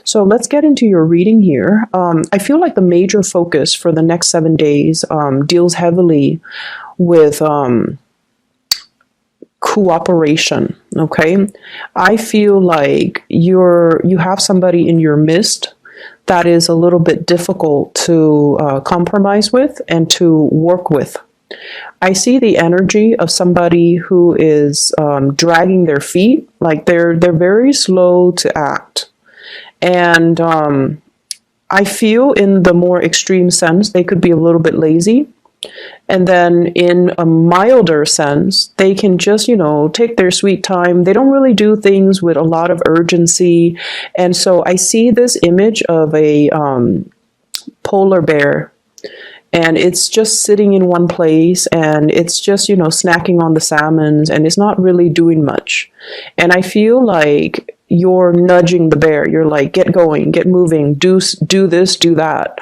So let's get into your reading here. I feel like the major focus for the next 7 days deals heavily with cooperation. Okay, I feel like you have somebody in your midst that is a little bit difficult to compromise with and to work with. I see the energy of somebody who is dragging their feet, like they're very slow to act. And I feel in the more extreme sense, they could be a little bit lazy. And then in a milder sense, they can just, take their sweet time. They don't really do things with a lot of urgency. And so I see this image of a polar bear, and it's just sitting in one place, and it's just, snacking on the salmons, and it's not really doing much. And I feel like you're nudging the bear. You're like, get going, get moving, do this, do that.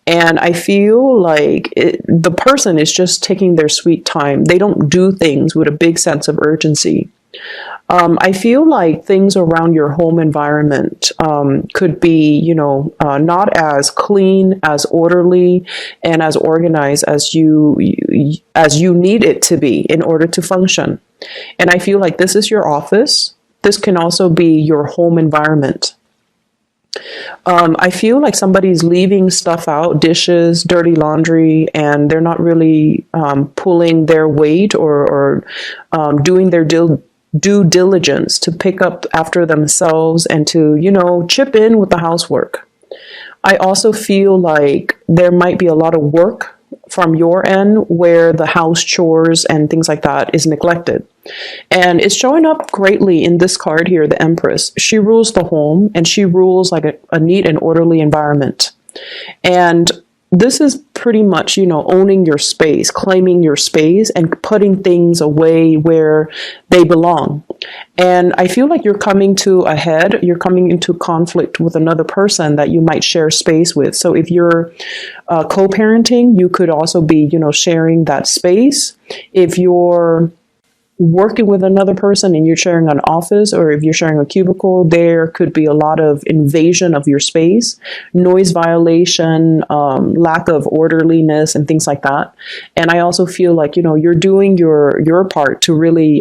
And I feel like the person is just taking their sweet time. They don't do things with a big sense of urgency. I feel like things around your home environment could be, not as clean, as orderly, and as organized as you need it to be in order to function. And I feel like this is your office. This can also be your home environment. I feel like somebody's leaving stuff out, dishes, dirty laundry, and they're not really pulling their weight or doing their due diligence to pick up after themselves and to, chip in with the housework. I also feel like there might be a lot of work from your end where the house chores and things like that is neglected. And it's showing up greatly in this card here, the Empress. She rules the home, and she rules like a neat and orderly environment. And this is pretty much, owning your space, claiming your space, and putting things away where they belong. And I feel like you're coming to a head, you're coming into conflict with another person that you might share space with. So if you're co-parenting, you could also be, sharing that space. If you're working with another person and you're sharing an office, or if you're sharing a cubicle, there could be a lot of invasion of your space, noise violation, lack of orderliness, and things like that. And I also feel like, you're doing your part to really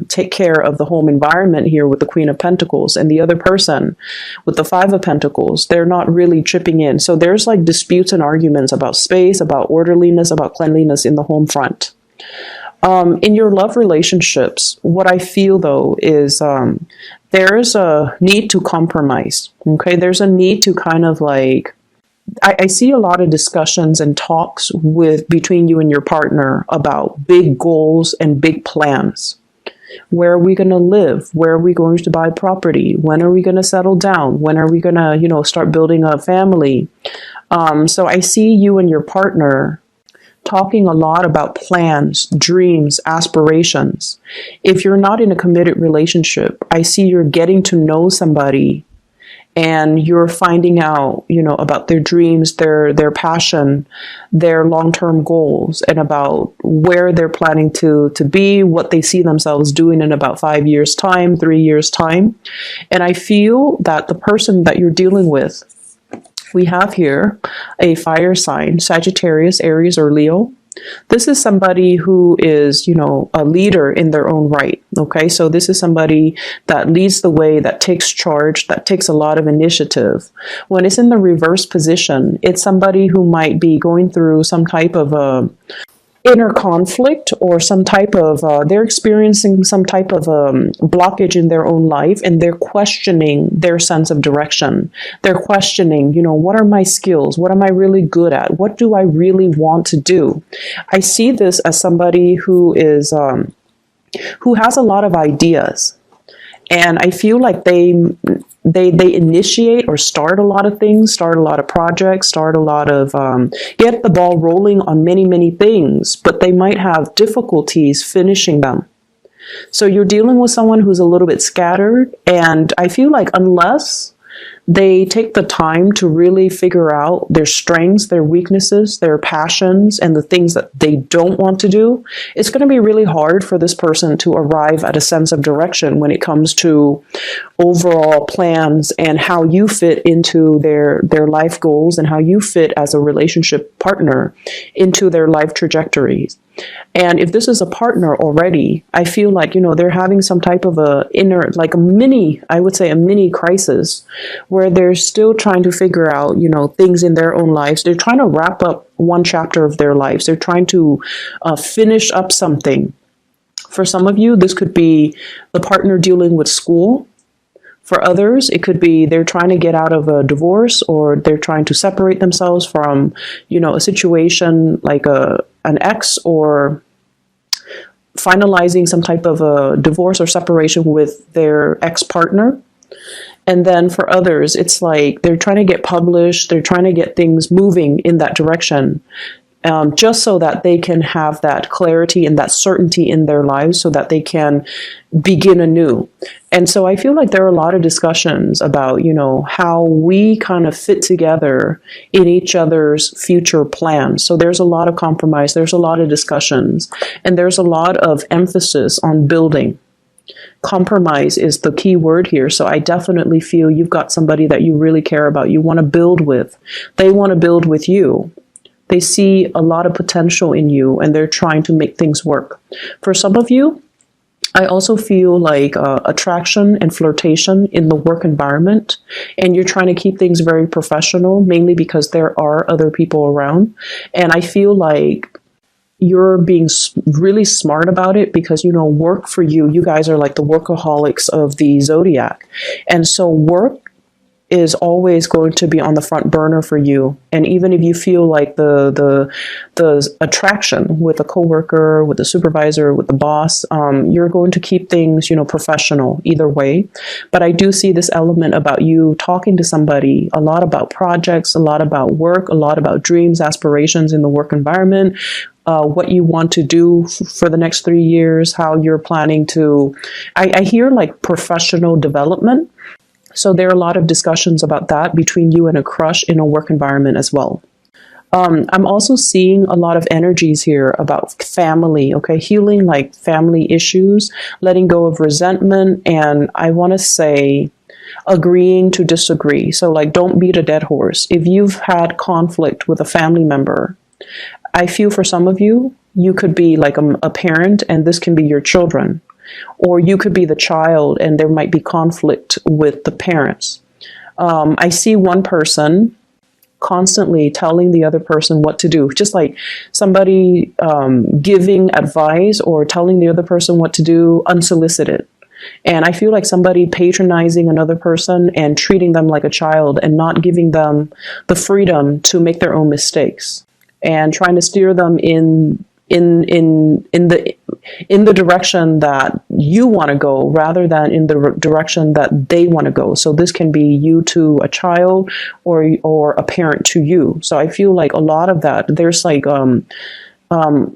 take care of the home environment here with the Queen of Pentacles, and the other person with the Five of Pentacles, they're not really chipping in. So there's like disputes and arguments about space, about orderliness, about cleanliness in the home front. In your love relationships, what I feel though is there's a need to compromise. Okay, there's a need to kind of like, I see a lot of discussions and talks between you and your partner about big goals and big plans. Where are we going to live? Where are we going to buy property? When are we going to settle down? When are we going to, start building a family? So I see you and your partner talking a lot about plans, dreams, aspirations. If you're not in a committed relationship, I see you're getting to know somebody and you're finding out, about their dreams, their passion, their long-term goals, and about where they're planning to be, what they see themselves doing in about 5 years' time, 3 years' time. And I feel that the person that you're dealing with, we have here a fire sign, Sagittarius, Aries, or Leo. This is somebody who is, a leader in their own right. Okay, so this is somebody that leads the way, that takes charge, that takes a lot of initiative. When it's in the reverse position, it's somebody who might be going through some type of inner conflict, or some type of, they're experiencing some type of blockage in their own life, and they're questioning their sense of direction. They're questioning, what are my skills? What am I really good at? What do I really want to do? I see this as somebody who is, who has a lot of ideas. And I feel like they initiate or start a lot of things, start a lot of projects, start a lot of, get the ball rolling on many, many things, but they might have difficulties finishing them. So you're dealing with someone who's a little bit scattered. And I feel like unless They take the time to really figure out their strengths, their weaknesses, their passions, and the things that they don't want to do. It's going to be really hard for this person to arrive at a sense of direction when it comes to overall plans and how you fit into their life goals and how you fit as a relationship partner into their life trajectories. And if this is a partner already, I feel like, they're having some type of like I would say a mini crisis where they're still trying to figure out, things in their own lives. They're trying to wrap up one chapter of their lives. They're trying to finish up something. For some of you, this could be the partner dealing with school. For others, it could be they're trying to get out of a divorce, or they're trying to separate themselves from, a situation like an ex, or finalizing some type of a divorce or separation with their ex-partner. And then for others, it's like they're trying to get published, they're trying to get things moving in that direction. Just so that they can have that clarity and that certainty in their lives so that they can begin anew. And so I feel like there are a lot of discussions about, how we kind of fit together in each other's future plans. So there's a lot of compromise, there's a lot of discussions, and there's a lot of emphasis on building. Compromise is the key word here. So I definitely feel you've got somebody that you really care about, you want to build with. They want to build with you. They see a lot of potential in you, and they're trying to make things work. For some of you, I also feel like attraction and flirtation in the work environment, and you're trying to keep things very professional, mainly because there are other people around. And I feel like you're being really smart about it because, work for you, you guys are like the workaholics of the zodiac. And so work is always going to be on the front burner for you. And even if you feel like the attraction with a coworker, with a supervisor, with the boss, you're going to keep things, professional either way. But I do see this element about you talking to somebody, a lot about projects, a lot about work, a lot about dreams, aspirations in the work environment, what you want to do for the next 3 years, how you're planning to, I hear like professional development. So there are a lot of discussions about that between you and a crush in a work environment as well. I'm also seeing a lot of energies here about family, okay? Healing like family issues, letting go of resentment, and I want to say agreeing to disagree. So like don't beat a dead horse. If you've had conflict with a family member, I feel for some of you, you could be like a parent and this can be your children. Or you could be the child and there might be conflict with the parents. I see one person constantly telling the other person what to do, just like somebody giving advice or telling the other person what to do unsolicited. And I feel like somebody patronizing another person and treating them like a child and not giving them the freedom to make their own mistakes and trying to steer them in the direction that you want to go rather than in the direction that they want to go. So this can be you to a child or a parent to you. So I feel like a lot of that, there's like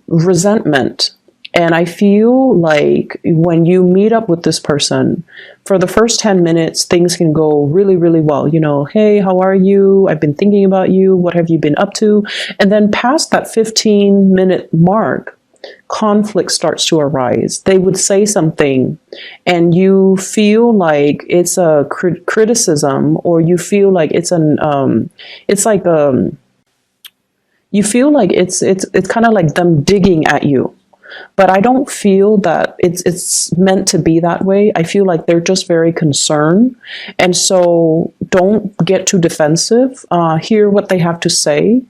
resentment. And I feel like when you meet up with this person, for the first 10 minutes, things can go really, really well. Hey, how are you? I've been thinking about you. What have you been up to? And then past that 15-minute mark, conflict starts to arise. They would say something and you feel like it's a criticism, or you feel like it's you feel like it's kind of like them digging at you. But I don't feel that it's meant to be that way. I feel like they're just very concerned. And so don't get too defensive. Hear what they have to say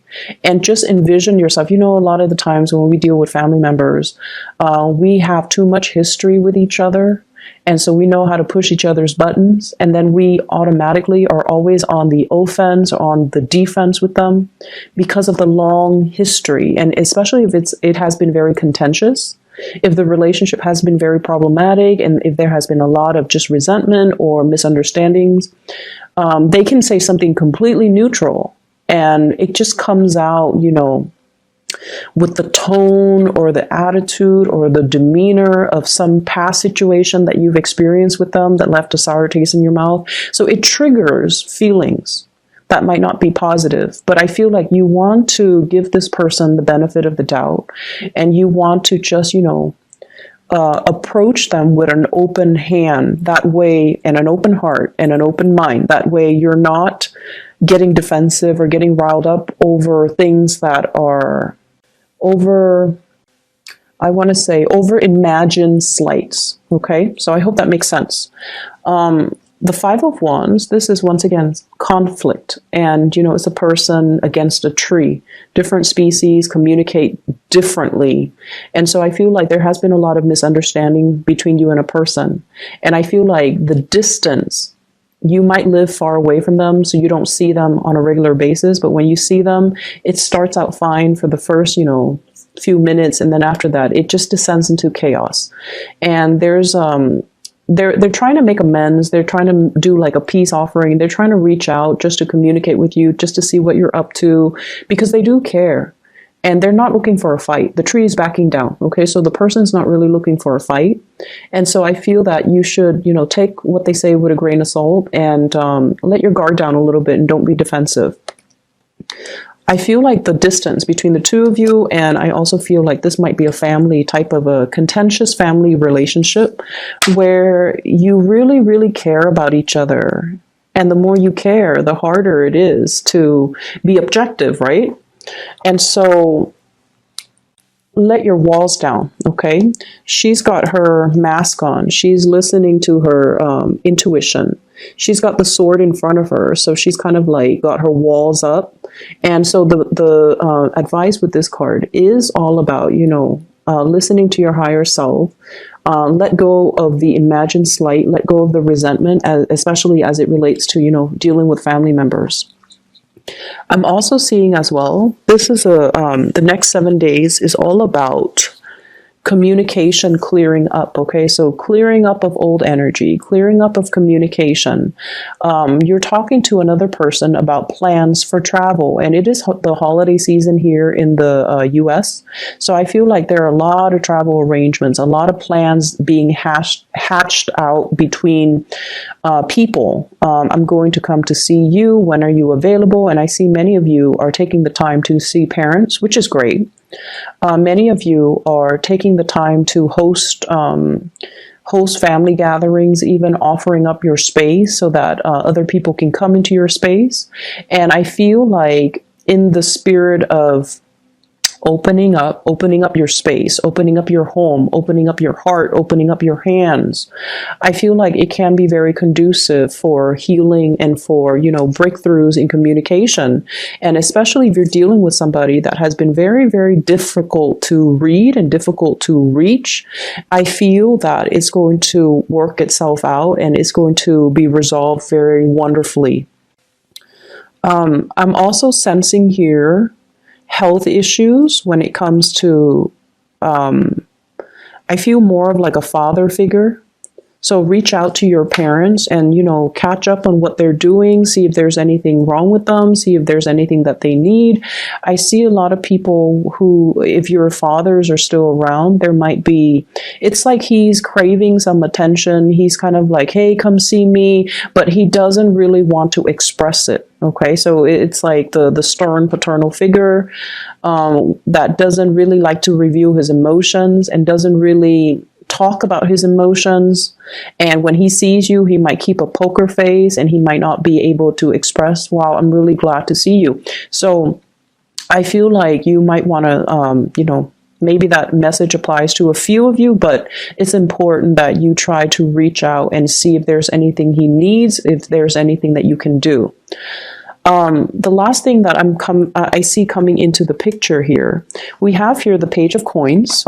and just envision yourself. A lot of the times when we deal with family members, we have too much history with each other. And so we know how to push each other's buttons. And then we automatically are always on the offense or on the defense with them because of the long history. And especially if it has been very contentious, if the relationship has been very problematic, and if there has been a lot of just resentment or misunderstandings, they can say something completely neutral. And it just comes out, with the tone or the attitude or the demeanor of some past situation that you've experienced with them that left a sour taste in your mouth. So it triggers feelings that might not be positive, but I feel like you want to give this person the benefit of the doubt, and you want to just, approach them with an open hand that way, and an open heart and an open mind. That way you're not getting defensive or getting riled up over things that are over imagined slights. Okay, so I hope that makes sense. The Five of Wands, this is once again conflict, and it's a person against a tree. Different species communicate differently, and so I feel like there has been a lot of misunderstanding between you and a person, and I feel like the distance, you might live far away from them, so you don't see them on a regular basis, but when you see them, it starts out fine for the first, few minutes, and then after that, it just descends into chaos. And there's they're trying to make amends. They're trying to do like a peace offering. They're trying to reach out just to communicate with you, just to see what you're up to, because they do care. And they're not looking for a fight. The tree is backing down. Okay, so the person's not really looking for a fight. And so I feel that you should, take what they say with a grain of salt, and let your guard down a little bit and don't be defensive. I feel like the distance between the two of you, and I also feel like this might be a family type of a contentious family relationship where you really, really care about each other. And the more you care, the harder it is to be objective, right? And so let your walls down, okay? She's got her mask on. She's listening to her intuition. She's got the sword in front of her, so she's kind of like got her walls up. And so the advice with this card is all about, listening to your higher self. Let go of the imagined slight. Let go of the resentment, especially as it relates to, dealing with family members. I'm also seeing as well, this is the next 7 days is all about communication clearing up. Okay, so clearing up of old energy, clearing up of communication. You're talking to another person about plans for travel, and it is the holiday season here in the US. So I feel like there are a lot of travel arrangements, a lot of plans being hatched out between people. I'm going to come to see you. When are you available? And I see many of you are taking the time to see parents, which is great. Many of you are taking the time to host family gatherings, even offering up your space so that other people can come into your space. And I feel like in the spirit of opening up your space, opening up your home, opening up your heart, opening up your hands, I feel like it can be very conducive for healing and for, breakthroughs in communication. And especially if you're dealing with somebody that has been very, very difficult to read and difficult to reach, I feel that it's going to work itself out and it's going to be resolved very wonderfully. I'm also sensing here health issues when it comes to, I feel more of like a father figure. So reach out to your parents and, catch up on what they're doing, see if there's anything wrong with them, see if there's anything that they need. I see a lot of people who, if your fathers are still around, there might be, it's like he's craving some attention. He's kind of like, hey, come see me, but he doesn't really want to express it. Okay, so it's like the stern paternal figure that doesn't really like to reveal his emotions and doesn't really talk about his emotions. And when he sees you, he might keep a poker face and he might not be able to express, wow, I'm really glad to see you. So I feel like you might want to, maybe that message applies to a few of you, but it's important that you try to reach out and see if there's anything he needs, if there's anything that you can do. The last thing that I see coming into the picture here, we have here the Page of Coins.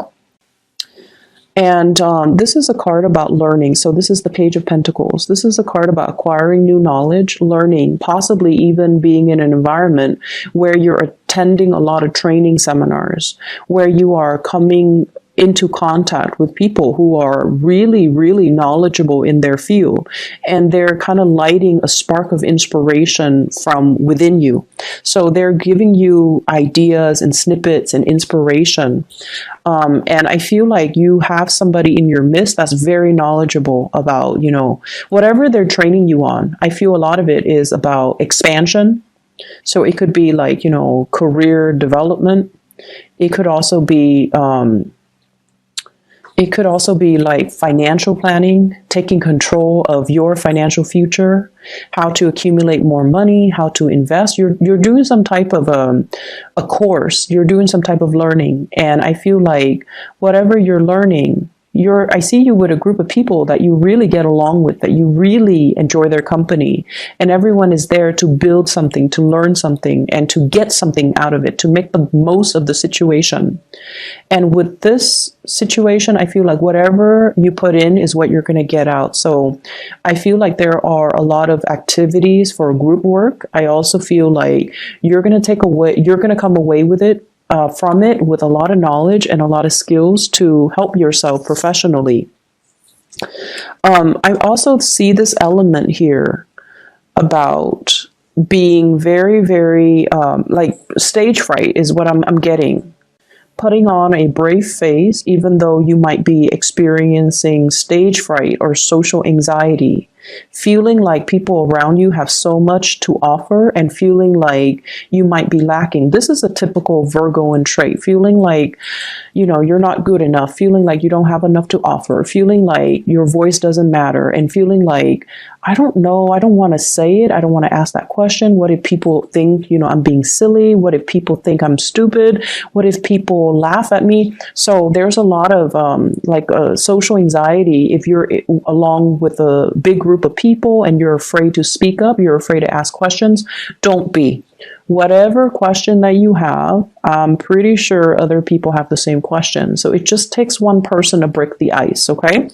And this is a card about learning. So this is the Page of Pentacles. This is a card about acquiring new knowledge, learning, possibly even being in an environment where you're attending a lot of training seminars, where you are coming into contact with people who are really, really knowledgeable in their field, and they're kind of lighting a spark of inspiration from within you. So they're giving you ideas and snippets and inspiration. And I feel like you have somebody in your midst that's very knowledgeable about, whatever they're training you on. I feel a lot of it is about expansion. So it could be like, career development. It could also be, like financial planning, taking control of your financial future, how to accumulate more money, how to invest. You're doing some type of a course. You're doing some type of learning, and I feel like whatever you're learning, I see you with a group of people that you really get along with, that you really enjoy their company, and everyone is there to build something, to learn something, and to get something out of it, to make the most of the situation. And with this situation, I feel like whatever you put in is what you're going to get out. So I feel like there are a lot of activities for group work. I also feel like you're going to come away with it, from it, with a lot of knowledge and a lot of skills to help yourself professionally. I also see this element here about being very, very, like stage fright is what I'm getting. Putting on a brave face, even though you might be experiencing stage fright or social anxiety, feeling like people around you have so much to offer and feeling like you might be lacking. This is a typical Virgoan trait, feeling like, you're not good enough, feeling like you don't have enough to offer, feeling like your voice doesn't matter, and feeling like, I don't know, I don't want to say it, I don't want to ask that question. What if people think, I'm being silly? What if people think I'm stupid? What if people laugh at me? So there's a lot of social anxiety if you're along with a big group of people and you're afraid to speak up, you're afraid to ask questions. Don't be. Whatever question that you have, I'm pretty sure other people have the same question. So it just takes one person to break the ice, okay?